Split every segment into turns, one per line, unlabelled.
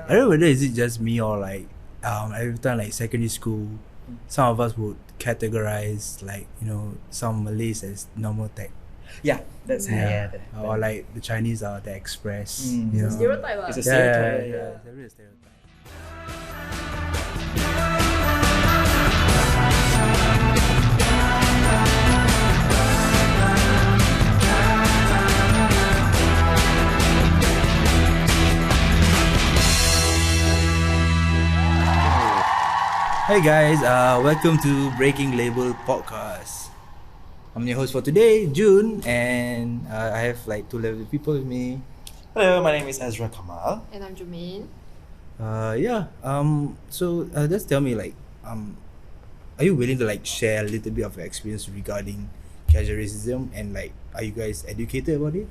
I don't know whether is it just me or like every time like secondary school, some of us would categorize like some Malays as normal tech,
Yeah, that's
or like the Chinese are the express.
Mm.
It's a stereotype.
It's a
Yeah, yeah,
stereotype.
yeah, it's definitely a stereotype. Hey guys, welcome to Breaking Label Podcast. I'm your host for today, June, and I have like two level people with me.
Hello, my name is Ezra Kamal.
And I'm Jermaine.
So just tell me like, are you willing to like share a little bit of your experience regarding casual racism, and like, are you guys educated about it?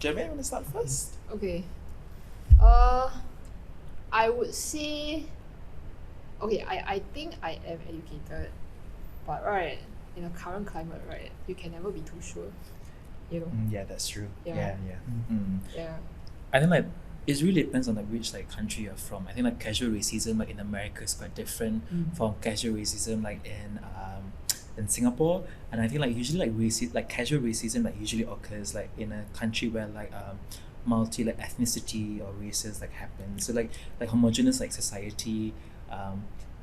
Jermaine, want to start first?
Okay. I would say, okay, I think I am educated, but right, in the current climate, right, you can never be too sure, you know.
Yeah, that's true.
Yeah. Yeah.
I think like it really depends on like which like country you're from. I think like casual racism like in America is quite different from casual racism like in Singapore. And I think like usually like casual racism like usually occurs like in a country where like multi like ethnicity or races like happen. So like homogeneous like society,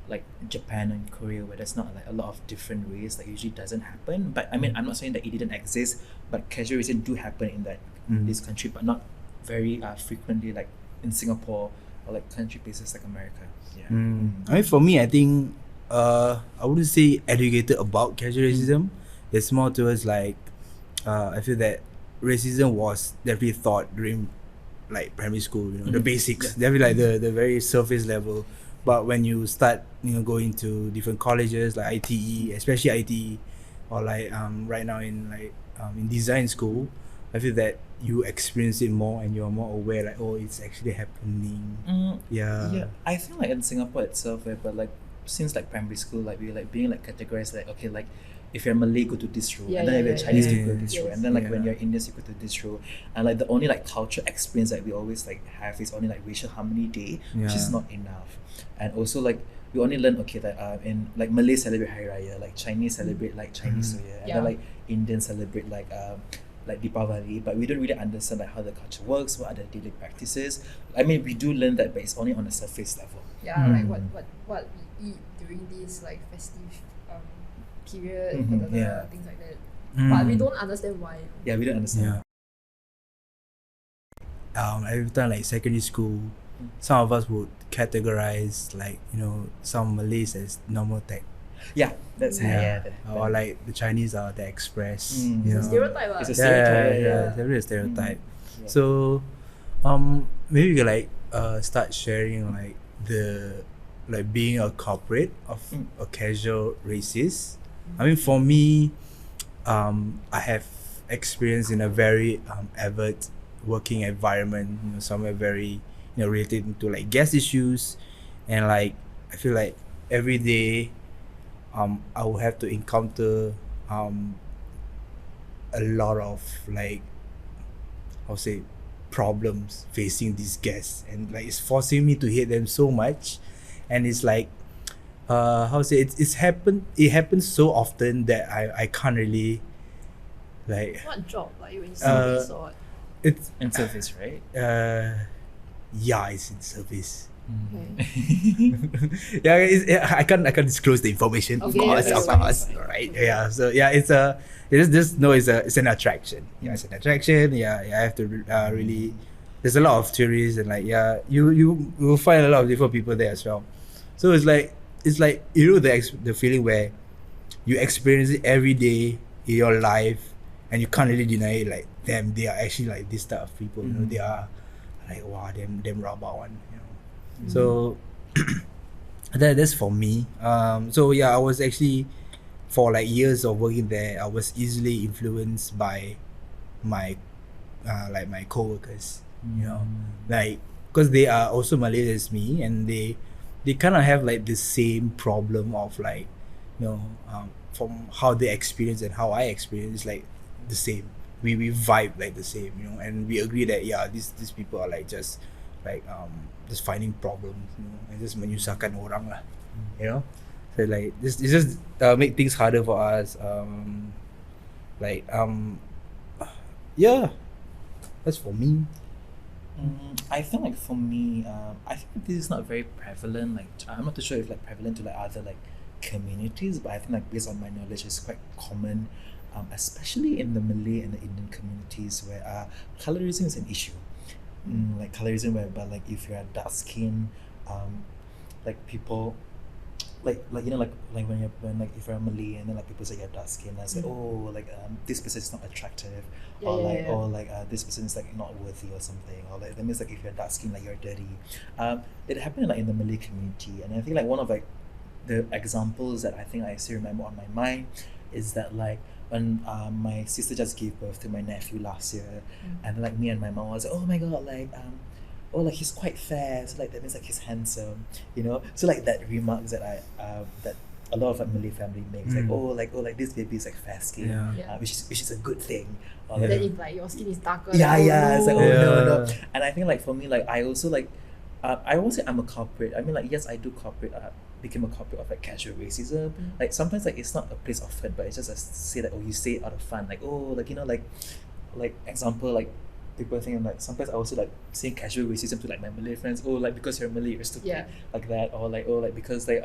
like Japan and Korea, where there's not like a lot of different race, that usually doesn't happen. But I mean, I'm not saying that it didn't exist, but casual racism do happen in this country, but not very frequently like in Singapore or like country places like America. Yeah.
I mean, for me, I think I wouldn't say educated about casual racism. It's more towards like I feel that racism was definitely taught during like primary school, the basics, definitely like the very surface level. But when you start going to different colleges like ITE, especially ITE, or like right now in like in design school, I feel that you experience it more and you're more aware like, oh, it's actually happening.
Yeah, I think like in Singapore itself, right, but like since like primary school, like we like being like categorized like, okay, like if you're Malay, go to this row, and then if you're Chinese, you go to this row, and then like when you're Indian, you go to this row, and like the only like cultural experience that we always like have is only like racial harmony day, which is not enough. And also like we only learn, okay, that in like Malay celebrate Hari Raya, like Chinese celebrate like Chinese New Year, and then like Indians celebrate like Deepavali, but we don't really understand like how the culture works, what are the daily practices. I mean, we do learn that, but it's only on a surface level.
Yeah, like what we eat during this like festive period, things like that. But we don't understand why.
Yeah, we don't understand.
Every time like secondary school, some of us would categorize like some Malays as normal tech.
Yeah, that's
Or like the Chinese are the express.
It's a stereotype.
It's a stereotype.
Yeah, it's definitely a stereotype. So, maybe you could like start sharing like the like being a culprit of a casual racist. I mean, for me, I have experience in a very avid working environment, somewhere very related to like gas issues, and like I feel like every day I will have to encounter a lot of like I'll say problems facing these guests, and like it's forcing me to hate them so much. And it's like it happens so often that I can't really like
what job, like you in service or what?
It's
in service, right?
yeah, it's in service.
Okay.
I can't disclose the information, of course. Right? Yeah. So yeah, it's just know it's an attraction. Yeah, it's an attraction. Yeah, I have to really. There's a lot of theories, and like you will find a lot of different people there as well. So it's like the feeling where you experience it every day in your life, and you can't really deny it. Like them, they are actually like this type of people. They are like wow, them rabak one. So that's for me. So yeah, I was actually for like years of working there, I was easily influenced by my like my co-workers, like because they are also Malay as me, and they kind of have like the same problem of like from how they experience and how I experience, like the same. We vibe like the same, and we agree that these people are like just like just finding problems, and just menyusahkan orang lah, So like this just make things harder for us. Like yeah, that's for me.
I feel like for me, I think this is not very prevalent. Like I'm not too sure if like prevalent to like other like communities, but I think like based on my knowledge, it's quite common, especially in the Malay and the Indian communities where colorism is an issue. Like colorism, whereby like if you're dark skin, like people. Like when if you're a Malay and then like people say you're dark skin, I say this person is not attractive, or this person is like not worthy or something, or like that means like if you're dark skin like you're dirty. It happened like in the Malay community, and I think like one of like the examples that I think I still remember on my mind is that like when my sister just gave birth to my nephew last year, and like me and my mom was like, oh my god, like like he's quite fair, so like that means like he's handsome, so like that remarks that I that a lot of like Malay family makes, like this baby is like fair skin, which is a good thing. Or
Then if like your skin is darker,
it's like no. And I think like for me, like I also like I won't say I'm a culprit. I mean like yes, I do became a culprit of like casual racism. Like sometimes like it's not a place of hurt, but it's just say that you say it out of fun, like like example like people think like sometimes I also like saying casual racism to like my Malay friends, like because you're Malay you're stupid, like that, or like because like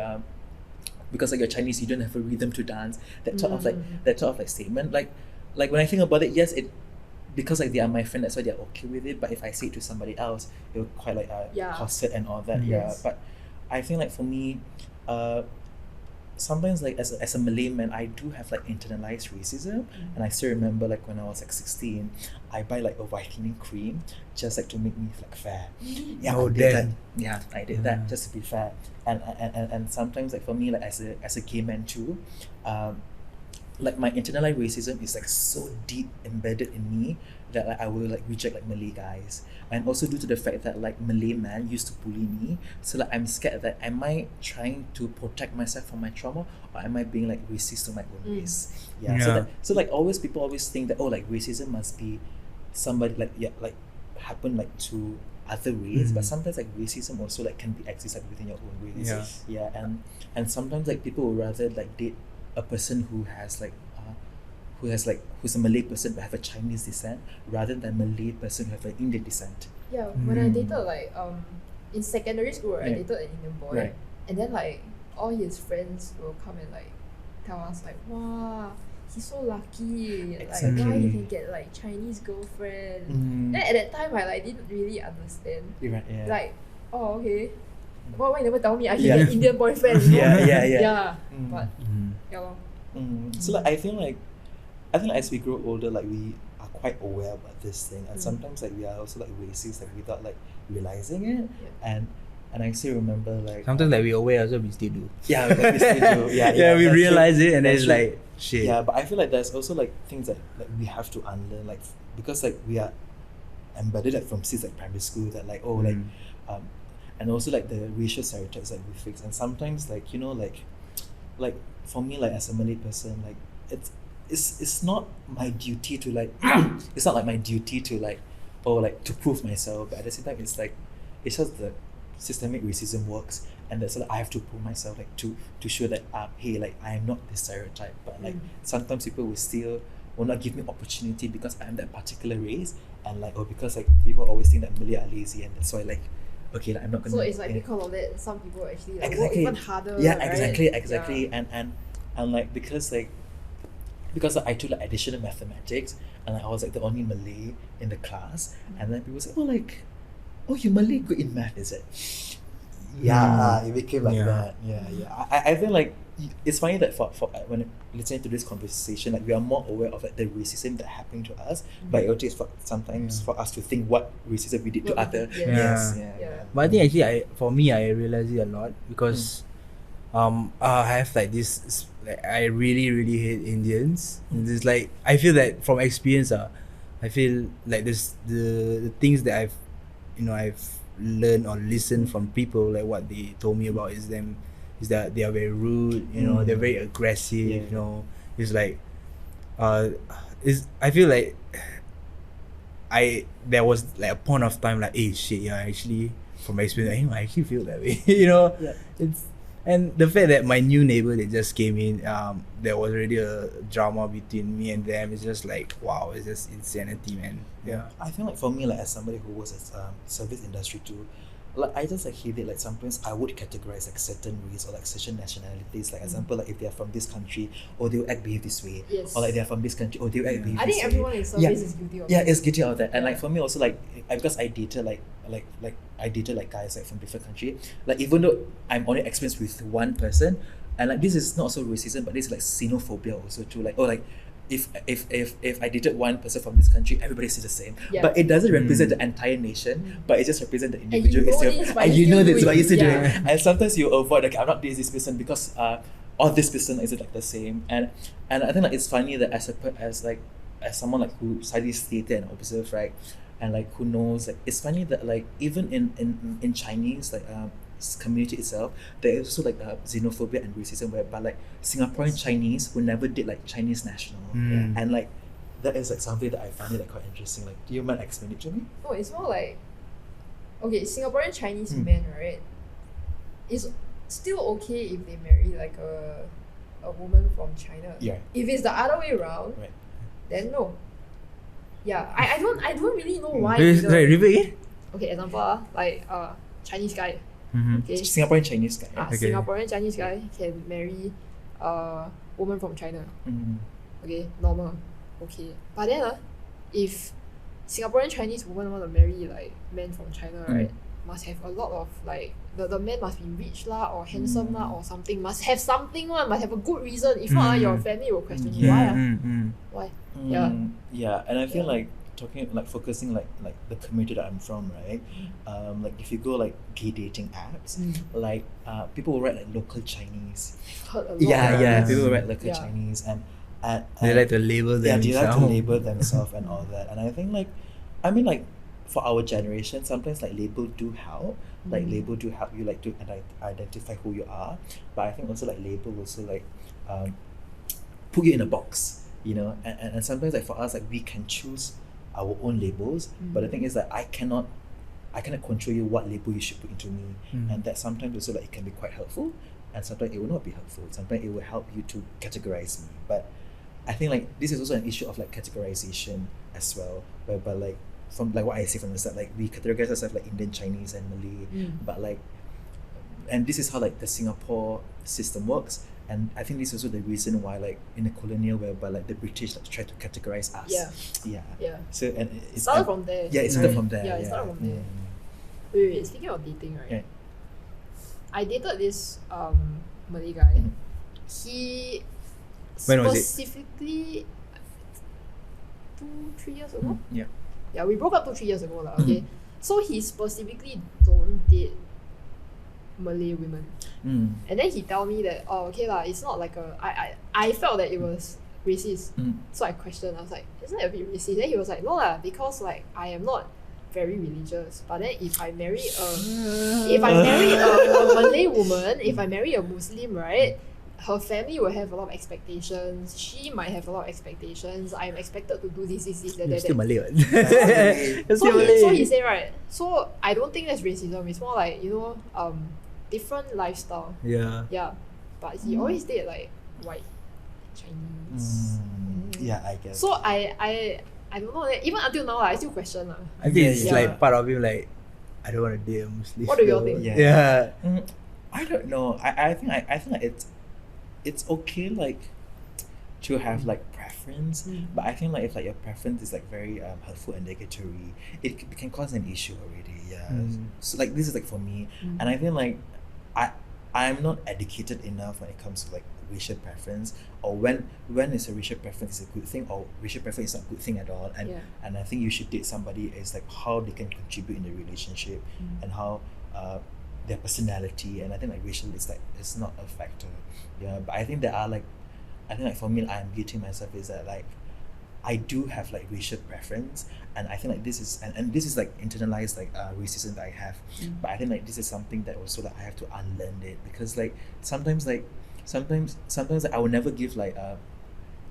you're Chinese you don't have a rhythm to dance, that sort of like statement, like when I think about it, yes, it because like they are my friend, that's why they're okay with it, but if I say it to somebody else it will quite like cost it and all that. But I think like for me sometimes like as a Malay man I do have like internalized racism, and I still remember like when I was like 16 I buy like a whitening cream just like to make me like fair. I did that just to be fair, and sometimes like for me like as a gay man too, like my internalized racism is like so deep embedded in me that like I will like reject like Malay guys, and also due to the fact that like Malay man used to bully me, so like I'm scared that am I trying to protect myself from my trauma, or am I being like racist to my own race? So like people always think that like racism must be somebody like happen like to other race, but sometimes like racism also like can be exist like within your own race. And sometimes like people would rather like date a person who's a Malay person but have a Chinese descent rather than Malay person who have an Indian descent.
When I dated like in secondary school, I dated an Indian boy, and then like all his friends will come and like tell us like, wow, he's so lucky, like why he can get like Chinese girlfriend. Then at that time I like didn't really understand. Like, okay, why you never tell me I can get Indian boyfriend? But
so like I think like as we grow older, like we are quite aware about this thing, and sometimes like we are also like racist like without like realizing it. And I still remember like
sometimes like we're aware also we still do.
We still do.
We realize it and then it's like shit.
But I feel like there's also like things that like we have to unlearn, like because like we are embedded like from since like primary school that like and also like the racial stereotypes that we fix, and sometimes like like for me like as a Malay person, like it's not my duty to like it's not like my duty to like to prove myself, but at the same time it's just the systemic racism works, and that's like I have to prove myself like to show that hey, like I am not this stereotype, but like sometimes people will not give me opportunity because I am that particular race, and like because like people always think that Malay are lazy, and that's why like okay, like I'm not gonna.
So it's like because of that some people actually like work even harder.
Exactly. And like because I took like additional mathematics, and like, I was like the only Malay in the class, and then people say, you Malay good in math, is it? It became like that. I feel like it's funny that for when listening to this conversation, like we are more aware of like the racism that happened to us, but it takes sometimes for us to think what racism we did to other.
But I think actually for me I realize it a lot because I have like this like I really hate Indians. It's like I feel that from experience I feel like this the things that I've learned or listened from people, like what they told me about is that they are very rude, they're very aggressive, it's like I feel like there was like a point of time like, hey shit, yeah, actually from my experience, I actually feel that way. You know,
Yeah.
it's and the fact that my new neighbor that just came in, there was already a drama between me and them. It's just like, wow, it's just insanity, man. Yeah.
I feel like for me, like as somebody who works as service industry too, like I just like hate it. Like sometimes I would categorize like certain race or like certain nationalities. Like example, like if they are from this country, or they will act behave this way,
Yes.
or like they are from this country, or they will act behave
I
this
think
way.
everyone in service is guilty of
Yeah,
this.
it's guilty of that. And like
Yeah.
for me also, like because I dated like I dated like guys like from different country. Like even though I'm only experienced with one person, and like this is not also racism, but this is like xenophobia also too. Like if I dated one person from this country, everybody sees the same.
Yeah.
But it doesn't represent
Mm.
the entire nation,
Mm.
but it just represents the
And you
individual
know
itself.
this, but
And
you
you know
still
this,
do
but
it.
you still do
Yeah.
it. And sometimes you avoid like I'm not this person because all this person is like the same. And I think like it's funny that as someone like who studies theatre and observe, right, and like who knows, like it's funny that like even in Chinese like community itself, there is also like xenophobia and racism whereby like Singaporean Chinese will never date like Chinese national.
Mm.
And like that is like something that I find it like quite interesting. Like, do you mind explaining it to me?
No, it's more like, okay, Singaporean Chinese
Mm.
men, right? It's still okay if they marry like a woman from China.
Yeah.
If it's the other way around,
Right.
then no. Yeah, I don't really know why.
Wait,
either.
sorry, repeat again?
Okay, example, like Chinese guy.
Mm-hmm.
Okay.
Singaporean Chinese guy.
Ah,
Okay.
Singaporean Chinese guy can marry a woman from China.
Mm.
Okay, normal. Okay. But then if Singaporean Chinese woman want to marry like men from China, right? Must have a lot of like the man must be rich lah or handsome lah or something. Must have something one, must have a good reason. If not, your family will question you. Why? Why? Yeah.
Yeah, and I feel
Yeah.
like talking like focusing like the community that I'm from, right? Like if you go like gay dating apps, like people will write like local Chinese.
Heard a lot.
Yeah.
People will write local
Yeah.
Chinese and
They like to label
yeah, they like to
themselves.
label themselves and all that. And I think like, I mean like, for our generation, sometimes like label do help. Like label do help you like to identify who you are. But I think also like label also like put you in a box, you know. And sometimes like for us like we can choose our own labels. But the thing is that I cannot control you what label you should put into me. And that sometimes also like it can be quite helpful. And sometimes it will not be helpful. Sometimes it will help you to categorize me. But I think like this is also an issue of like categorization as well, whereby like from like what I say from the start, like we categorize ourselves like Indian, Chinese, and Malay, but like, and this is how like the Singapore system works. And I think this is also the reason why like in the colonial whereby like the British like try to categorize us.
Yeah.
So and
It started from there.
Yeah, it started from there.
Yeah, it started from there.
Mm.
Wait, speaking of dating, right?
Yeah.
I dated this Malay guy. He
When was it?
specifically 2-3 years ago.
Yeah.
Yeah, we broke up 2-3 years ago lah. Okay, so he specifically don't date Malay women, and then he tell me that okay lah, it's not like I felt that it was racist, so I questioned. I was like, isn't it a bit racist? Then he was like, no lah, because like I am not very religious. But then if I marry a Malay woman, if I marry a Muslim, right? Her family will have a lot of expectations. She might have a lot of expectations. I'm expected to do this, that,
You're still
that.
Malay, what?
So he said, right, so I don't think that's racism. It's more like, you know, different lifestyle.
Yeah.
Yeah. But he always did like white Chinese.
Yeah, I guess.
So I don't know that even until now I still question lah.
I think it's
Yeah.
like part of him like, I don't want to date a Muslim.
What do you all
girl.
think?
Yeah.
I don't know. I think like it's okay like to have like preference, but I think like if like your preference is like very hurtful and negatory, it can cause an issue already. Yeah. So like this is like for me, and I feel like I'm not educated enough when it comes to like racial preference, or when is a racial preference is a good thing or racial preference is not a good thing at all. And I think you should date somebody is like how they can contribute in the relationship and how their personality, and I think like racial is like it's not a factor. Yeah, but I think there are like, I think like for me I'm guilty myself is that like I do have like racial preference, and I think like this is and this is like internalized like racism that I have. But I think like this is something that also like I have to unlearn it, because like sometimes like I will never give like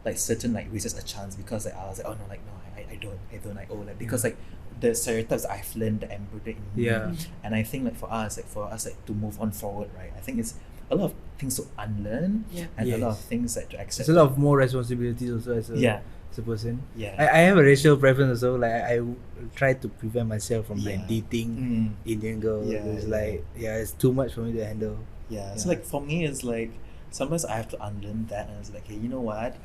like certain like races a chance because like I was like, oh no, like no, I don't like, oh like because like the stereotypes I've learned that embedded in me.
Yeah.
And I think like for us to move on forward, right, I think it's a lot of things to unlearn and a lot of things that to accept.
There's a lot of more responsibilities also as a person.
Yeah.
I have a racial preference also. Like I try to prevent myself from like dating Indian girls. It's like it's too much for me to handle.
So like for me it's like sometimes I have to unlearn that, and it's like, hey, you know what?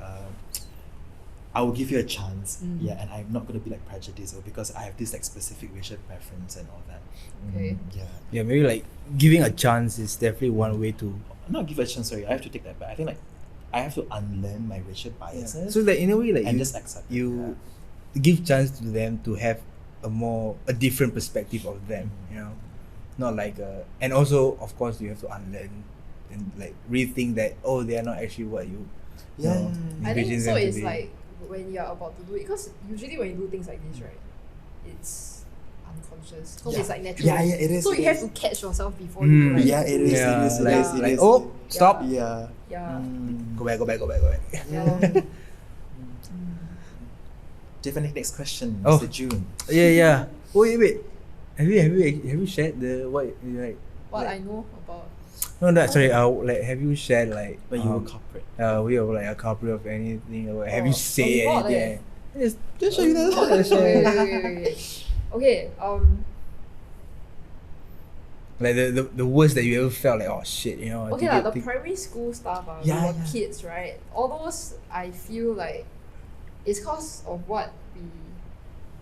I will give you a chance. And I'm not gonna be like prejudiced because I have this like specific racial preference and all that.
Okay.
Yeah, maybe like giving a chance is definitely one way to
not give a chance, sorry, I have to take that back. I think like I have to unlearn my racial biases.
So like in a way like
and
you
just accept
you give chance to them to have a different perspective of them, you know. Not like and also of course you have to unlearn and like rethink that they are not actually what you know,
I think
envision
so.
them to
It's
be.
like when you're about to do it, because usually when you do things like this, right, it's unconscious because it's like natural.
it is.
So you have to catch yourself before you do, like,
it is.
Like stop.
Yeah.
Go back.
Yeah. lor.
Do you have any next question,
Oh.
Mr. June?
Yeah. Oh wait. Have you shared the what you like?
What
like,
I know about.
No, sorry. Like, have you shared like
When you were corporate.
we are like a culprit of anything, or have you
Oh,
said
report
anything? Just show you that.
Wait. Okay.
Like the worst that you ever felt, like, oh shit, you know.
Okay, the primary school stuff, we were kids, right? All those, I feel like it's cause of what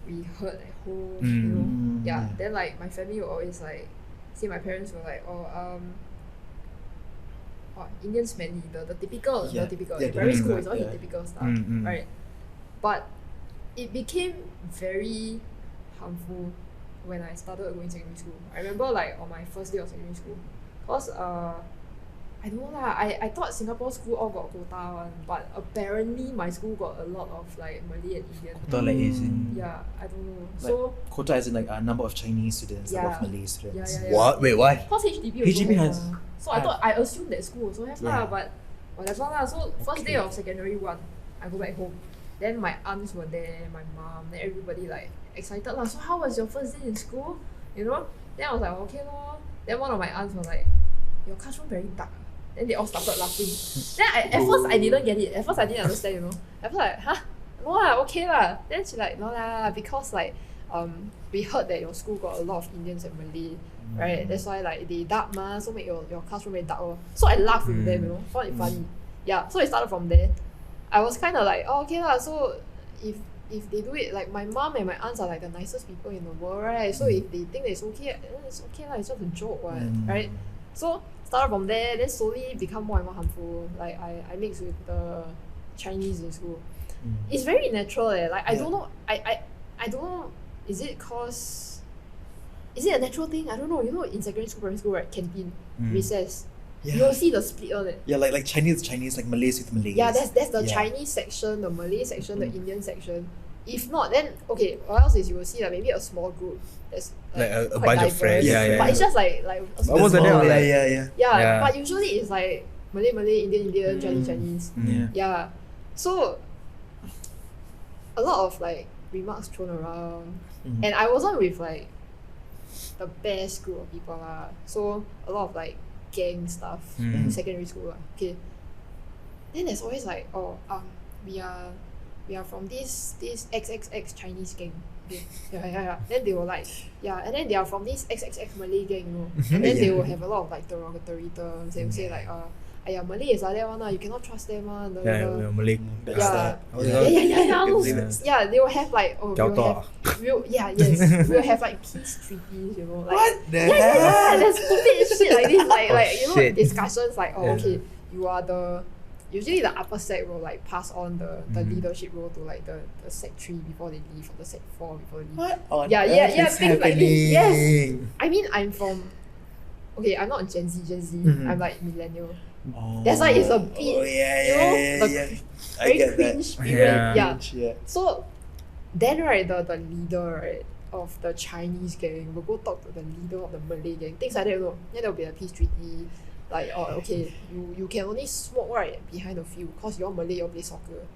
we heard at home, you know. Yeah. Then like my family will always like say, my parents were like, Indian smelly, the typical, in primary school is all the typical stuff, right? But it became very harmful when I started going secondary school. I remember like on my first day of secondary school, cause I don't know lah, I thought Singapore school all got quota one, but apparently my school got a lot of like Malay and Indian.
Quota like is in
Yeah, I don't know.
Like,
So
quota as in like a number of Chinese students, number of Malay students.
Yeah.
what? Wait, what?
Cause HDB also
HDB
have
has-
mah. So I thought, I assumed that school also have lah, but whatever lah. So first day
Okay.
of secondary 1, I go back home. Then my aunts were there, my mom, then everybody like excited lah. So how was your first day in school? You know? Then I was like, okay lor. Then one of my aunts was like, your classroom very dark. Then they all started laughing. Then at first I didn't get it. At first I didn't understand, you know. I was like, huh? No lah, okay lah. Then she like, no lah, because like we heard that your school got a lot of Indians and Malay, right? That's why like they dark ma, so make your classroom very dark. So I laughed with them, you know, found it funny. Yeah, so it started from there. I was kind of like, oh, okay lah. So if they do it, like my mom and my aunts are like the nicest people in the world, right? So if they think it's okay lah. It's just a joke, right? So started from there, then slowly become more and more harmful. Like I mix with the Chinese in school. It's very natural. Like I don't know. I don't know. Is it a natural thing? I don't know. You know, in secondary school, primary school, right? Canteen, recess. You'll see the split on it.
Yeah, like Chinese, like Malays with Malays.
Yeah, that's the Chinese section, the Malay section, the Indian section. If not, then okay, what else is you will see like maybe a small group that's
like a
quite
bunch of
diverse.
friends. Yeah.
But it's just like a small
Almost like
group.
that,
Yeah, but usually it's like Malay, Indian, Chinese. Yeah. So a lot of like remarks thrown around. And I wasn't with like the best group of people lah. So a lot of like gang stuff in secondary school lah. Okay. Then there's always like, we are from this XXX Chinese gang. Okay. Yeah. Then they were like, and then they are from this XXX Malay gang, you know. And then they will have a lot of like derogatory terms. They will say like, Malay is like that one, you cannot trust them one.
Malay.
Yeah, they will have like we'll have like peace treaties, you know, like
What the
there's stupid shit like this, like you know,
shit.
discussions like okay, you are the usually the upper sec will like pass on the leadership role to like the sec 3 before they leave, or the sec 4 before they leave.
What on
Yeah,
earth is
things like
happening?
this. Yes. I mean, I'm from I'm not Gen Z. I'm like millennial. That's why it's a bit,
I
very
get that.
cringe period.
Yeah.
So then right, the leader right of the Chinese gang will go talk to the leader of the Malay gang, things like that, you know. Then there'll be a peace treaty, like okay, you can only smoke right behind the field because you're Malay, you play soccer.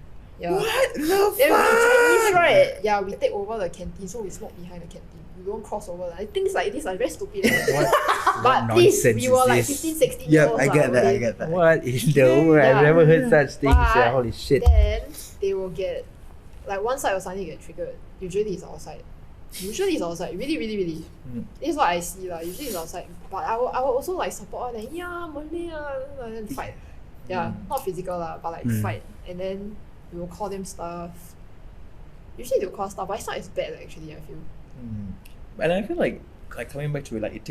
Yeah.
What the
Then we Chinese,
fuck?
right? Yeah, we take over the canteen, so we smoke behind the canteen. We don't cross over. Like, things like this are very stupid. But please,
nonsense
we were
is
like
this?
15, 16 years
Yeah,
old.
I get that.
okay?
I get that.
What in the world? I've
Yeah.
never heard such things.
But
Yeah, holy shit.
Then they will get, like, one side will suddenly get triggered. Usually it's outside. Really, really, really. This is what I see. Usually it's outside. But I will also like support like, yeah, Malay, and then fight. Yeah, not physical, but like fight. And then we will call them stuff. Usually they will call stuff, but it's not as bad actually, I feel.
And I feel like coming back to it, like it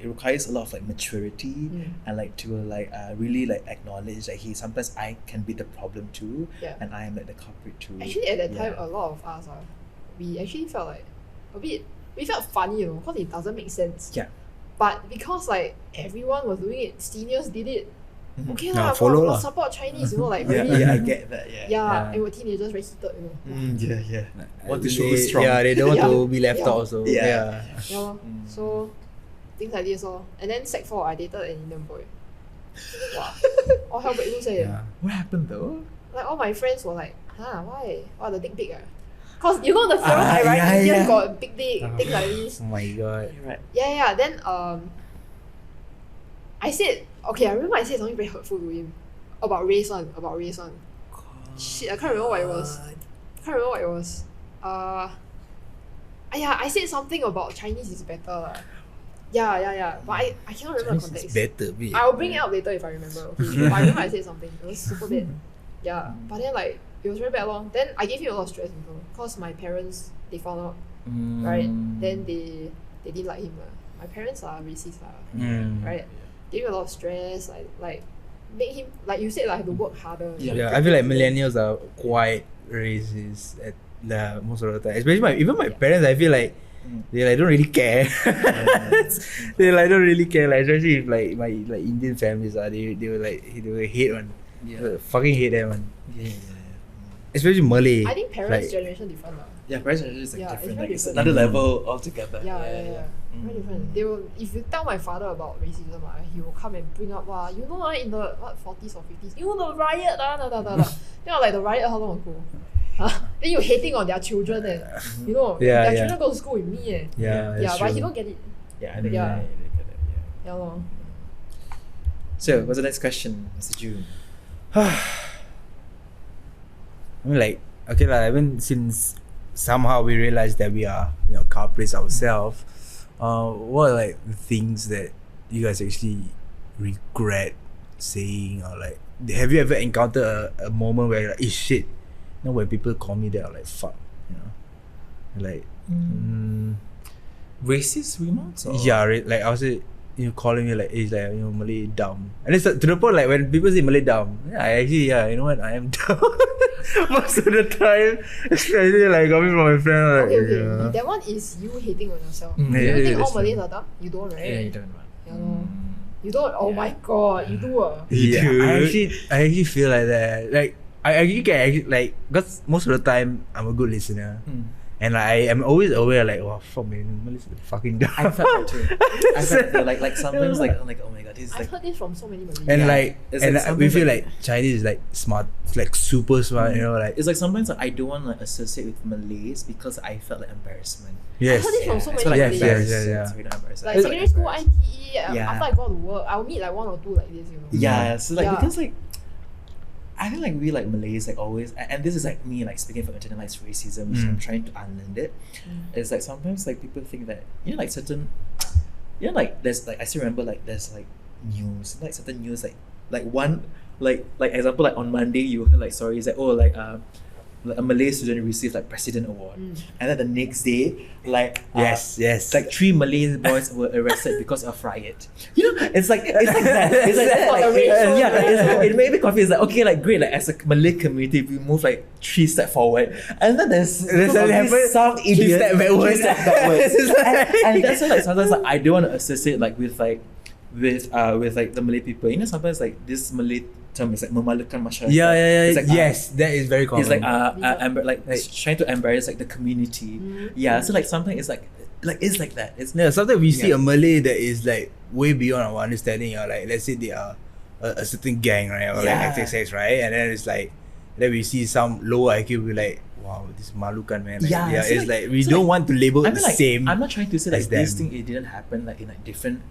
requires a lot of like maturity and like to like really like acknowledge that sometimes I can be the problem too, and I am like the culprit too.
Actually, at that time, a lot of us, we actually felt like we felt funny, because it doesn't make sense.
Yeah.
But because like everyone was doing it, seniors did it. Okay
Nah,
lah,
follow
we'll
lah.
support Chinese, like
Yeah,
very.
I get that.
Yeah, and we're teenagers, very heated,
Yeah. Want to show who's
They-
strong.
Yeah, they don't want
Yeah.
to be left
Yeah.
out also.
Yeah.
Yeah.
Yeah, lor. So things like this, and then Sec 4, I dated an Indian boy. Wow, all hell break loose.
Yeah.
What happened though?
Like all my friends were like, why? Why the dick big? Cause you know the stereotype, right?
yeah,
Indians
yeah.
got big dick, things like this.
Oh my god.
You're right.
Yeah. Then I said, okay, I remember I said something very hurtful to him about race one. Shit, I can't remember what it was. I said something about Chinese is better lah. Yeah. But I cannot remember the
Chinese is
context.
better, be.
I will bring it up later if I remember. Okay? But I remember I said something. It was super bad. Yeah. But then like it was very bad long. Then I gave him a lot of stress because my parents, they found out, right? Then they didn't like him. My parents are racist right? Gave him a lot of stress, like make him, like you said, like have to work harder.
Yeah, I feel like millennials are quite racist at the most of the time. Especially even my parents, I feel like they like don't really care. They like don't really care. Like especially if like my like Indian families they will hate one. Fucking hate them one.
Yeah.
Especially Malay.
I think parents'
like,
generation different.
Yeah, parents are just like
Yeah, it's
different.
very
Like, it's
different.
another level altogether.
Yeah. Very different. They will, if you tell my father about racism, he will come and bring up, in the 40s or 50s, the riot, Then I'm like, the riot how long ago? Then you're hating on their children, their children go to school with me.
yeah,
But he don't get it.
Yeah, I think
Yeah.
I get that.
Yeah, lor.
So, what's the next question, Mr. June?
I mean, like, okay, like, even since somehow we realized that we are, culprits ourselves, what are like the things that you guys actually regret saying, or like, have you ever encountered a moment where you're like, shit, when people call me that, I'm like, fuck, like,
Racist remarks? Or?
yeah, like I was calling me like, it's like, Malay dumb, and it's to the point like when people say Malay dumb, I actually, you know what, I am dumb. Most of the time, especially like coming from my friend, like,
Okay. That one is you hating on yourself.
Mm.
You
Yeah,
think all
that's
Malays are dumb? You don't, right?
Yeah, you don't want.
Yeah, lor. You don't? Oh my god, you do
Yeah,
do.
I actually feel like that. Like I actually get like, because most of the time I'm a good listener, and like, I am always aware like, wow, fuck man, Malays are fucking dumb.
I felt that too. I felt that like sometimes like I'm like, oh my god, this is
I've
like
heard this from so many Malays.
And
Yeah.
like,
It's
and
like
we
sometimes
feel
like-
like Chinese is like smart, like super smart, like.
it's like sometimes like, I don't want to like, associate with Malays because I felt like embarrassment.
Yes.
I heard this from so
I
many
feel like
Yes,
Malays.
yeah.
It's really embarrassing.
Like
It's
secondary school,
embarrassing.
ITE,
Yeah.
after I go to work, I'll meet like one or two like this,
Yeah, so like
Yeah.
because like I feel like we like Malays like always, and this is like me like speaking for internalized racism, which I'm trying to unlearn it. It's like sometimes like people think that like certain, like there's like I still remember like there's like news, like certain news like one like example like on Monday you heard like stories like like a Malay student received like president award, and then the next day like
Yes.
like 3 Malay boys were arrested because of riot. It's like that. It's like that.
For
Like,
the racial
it made me confused. Like, okay, like great. Like as a Malay community, we move like 3 steps forward, and then there's some idiot
step backwards.
3 steps backwards.
It's like-
and that's why like sometimes like, I don't want to associate like with like the Malay people. Sometimes like this Malay term is like memalukan masyarakat.
Yeah.
It's like,
Yes, that is very common.
it's like trying to embarrass like the community. Yeah, so like sometimes it's like it's like that. It's
Sometimes we see
Yeah.
a Malay that is like way beyond our understanding. Like let's say they are a certain gang, right, or
Yeah.
like XXX, right, and then it's like then we see some lower IQ, we're like, wow, this malukan, man. Like,
Yeah, so
it's
like-
like we
so
don't
like-
want to label
I
the
mean, like,
same.
I'm not trying to say like
as
this
them.
thing it didn't happen like in like different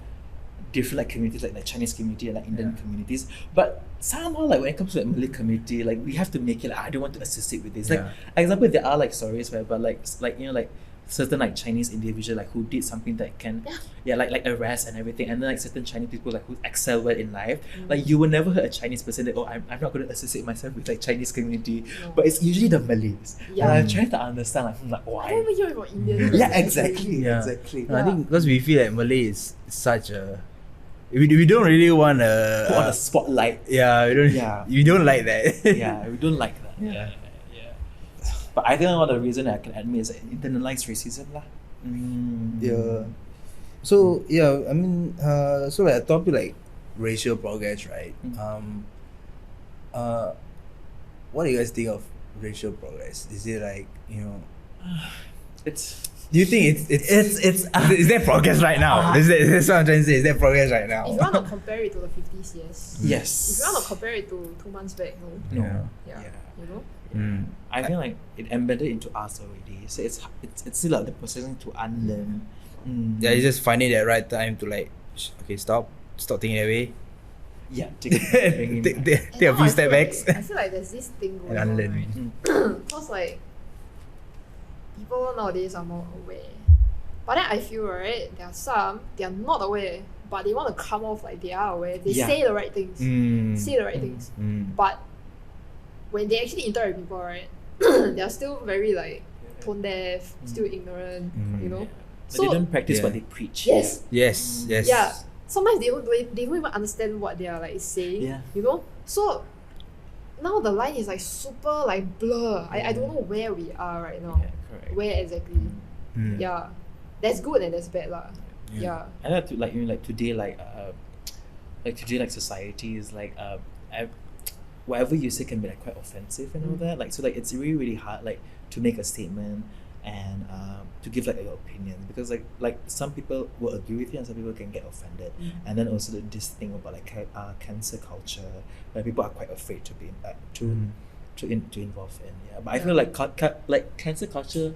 like communities like Chinese community and like Indian communities, but somehow like when it comes to like Malay community, like we have to make it like I don't want to associate with this. Like example, there are like stories where but like you know like certain like Chinese individual like who did something that can like arrest and everything, and then like certain Chinese people like who excel well in life, like you will never hear a Chinese person that I'm not going to associate myself with like Chinese community, but it's usually the Malays. And I'm trying to understand like why.
I don't even hear about Indians.
Yeah, exactly.
Yeah.
Exactly.
I think because we feel like Malay is such a we don't really want to
Put on a spotlight.
we don't we don't like that.
Yeah, we don't like that. Yeah. But I think one of the reason I can admit is internalized racism lah.
Yeah. So I mean, so like a topic like racial progress, right? What do you guys think of racial progress? Is it like, you know,
It's
do you think it's is there progress right now? Is what I'm trying to say? Is there progress right now?
If you want to compare it to the 50s, yes.
yes.
If you want to compare it to 2 months back, no.
No.
Yeah. You know?
I feel like it embedded into us already. So it's still like the processing to unlearn.
Yeah, you just finding that right time to like, okay, stop thinking that way.
Yeah,
take
And
a
now
few
I
step
feel
backs.
Like, I feel like there's this thing going
And
on,
unlearn.
right? Because like people nowadays are more aware. But then I feel right, there are some they are not aware, but they want to come off like they are aware. They say the right things. Say the right things. But when they actually interact with people, right, they are still very like tone deaf, still ignorant, you know.
But they don't practice what they preach.
Yes.
Yes.
Yeah. Sometimes they don't even understand what they are like saying.
Yeah.
You know? So now the line is like super like blur. I don't know where we are right now.
Yeah, correct.
Where exactly. Yeah. That's good and that's bad lah. Yeah.
I like to like you know, like today like society is like whatever you say can be like quite offensive and all that. Like so like it's really hard like to make a statement and to give like your opinion, because like some people will agree with you and some people can get offended. And then also this thing about like cancel culture where people are quite afraid to be to involve in. Yeah, but I feel like like cancel culture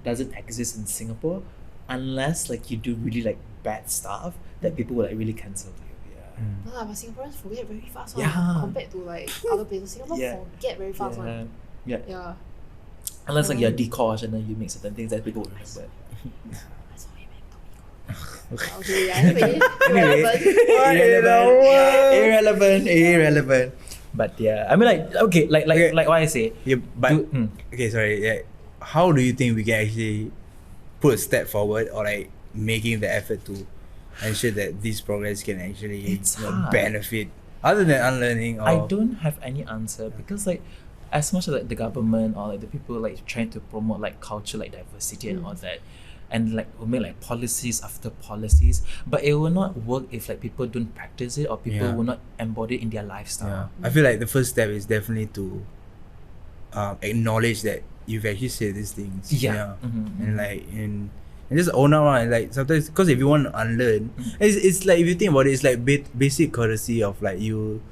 doesn't exist in Singapore unless like you do really like bad stuff that people will like really cancel you. Yeah.
No lah, but Singaporeans forget very fast
Yeah.
compared to like other places. Singapore forget very fast one.
Yeah. Unless like you're decosh and then you make certain things that people will remember.
That's what we meant to Okay, anyway,
Irrelevant.
But yeah, I mean like okay, like what I say.
Yeah, but okay, sorry. Yeah, how do you think we can actually put a step forward or like making the effort to ensure that this progress can actually benefit other than unlearning? Or,
I don't have any answer because like as much as like the government or like the people like trying to promote like culture like diversity and all that, and like will make like policies after policies, but it will not work if like people don't practice it or people will not embody it in their lifestyle.
I feel like the first step is definitely to acknowledge that you've actually said these things. And like and just own up and like sometimes because if you want to unlearn, it's like if you think about it, it's like basic courtesy of like you.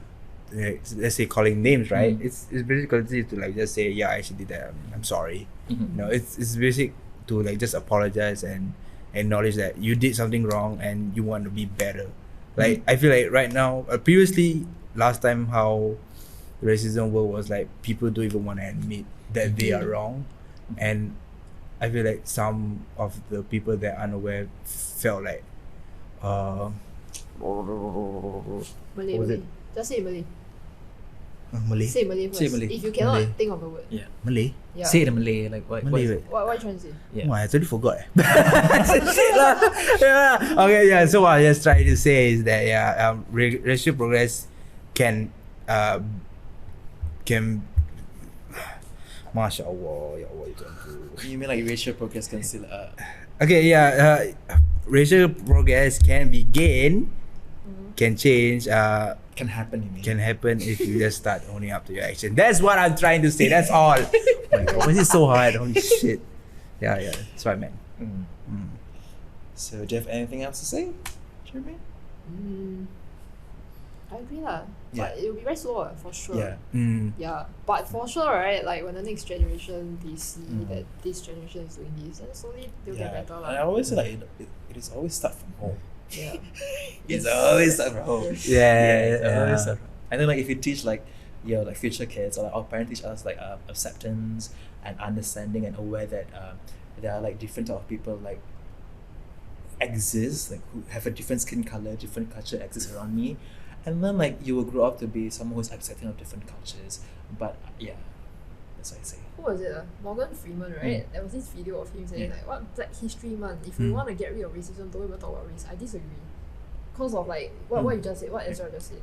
Like, let's say calling names, right? It's basic courtesy to like just say, yeah, I actually did that. I'm sorry. You know, it's basic to like just apologize and acknowledge that you did something wrong and you want to be better. Like I feel like right now, previously last time how racism world was like people don't even want to admit that they are wrong, and I feel like some of the people that are unaware felt like
Malay,
was
Malay.
it?
Just say Malay.
Malay.
Say Malay first.
Say Malay.
If you cannot
Malay.
think of the word.
Yeah.
Malay.
Yeah.
Say it in Malay, like what?
Malay.
what-
Wait.
What are you trying to say?
Yeah.
Oh, I totally forgot. Shit lah. Okay, yeah. So what I just trying to say is that racial progress can Masya Allah, ya Allah, itu aku.
You mean like racial progress can still
Okay, racial progress can be gained, can change,
can happen, you mean?
can happen if you just start owning up to your action. That's what I'm trying to say. That's all. Oh my God, why is it so hard? Holy shit. Yeah, that's what I meant.
So do you have anything else to say, Jeremy?
I agree lah.
Yeah.
But it'll be very slow for sure.
Yeah.
Yeah. But for sure, right? Like when the next generation they see that this generation is doing this, then slowly they'll get better
And I
lah.
always say like it is always start from home.
Yeah.
It's always start from home.
Yes.
It's always start from home. I think like if you teach like like future kids or like our parents teach us like acceptance and understanding and aware that there are like different type of people like exist, like who have a different skin color, different culture exists around me, and then like you will grow up to be someone who's accepting of different cultures. But that's what I say.
Who was it? Morgan Freeman, right? There was this video of him saying like, "What Black History Month? If you want to get rid of racism, don't even talk about race." I disagree. Because of like what you just said, what Ezra just said.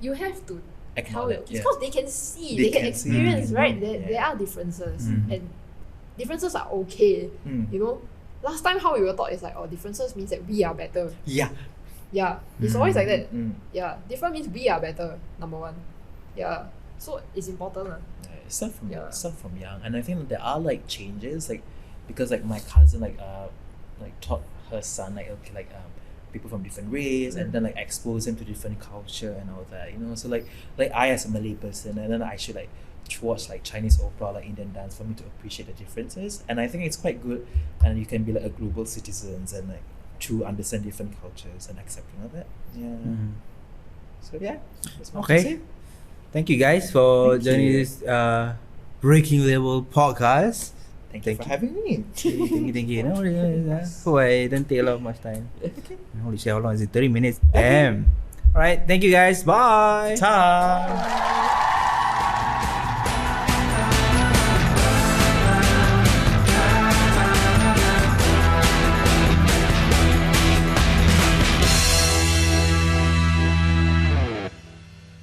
You have to tell your kids because they can see, they can experience, right? There are differences, and differences are okay. You know, last time how we were taught is like, differences means that we are better.
Yeah.
Yeah, it's always like that. Yeah, different means we are better. Number one. Yeah, so it's important.
It starts from young, and I think there are like changes, like because like my cousin like taught her son like people from different race, and then like expose them to different culture and all that, you know. So like I as a Malay person, and then I should like watch like Chinese opera, like Indian dance, for me to appreciate the differences. And I think it's quite good, and you can be like a global citizens and like to understand different cultures and accepting of that. So that's what I have to say.
Thank you guys for joining this Breaking Level podcast.
Thank you for having me.
Thank you. No, hope I didn't take a lot of much time. Holy shit, how long is it? 30 minutes. Damn. Alright, thank you guys. Bye.
Ta.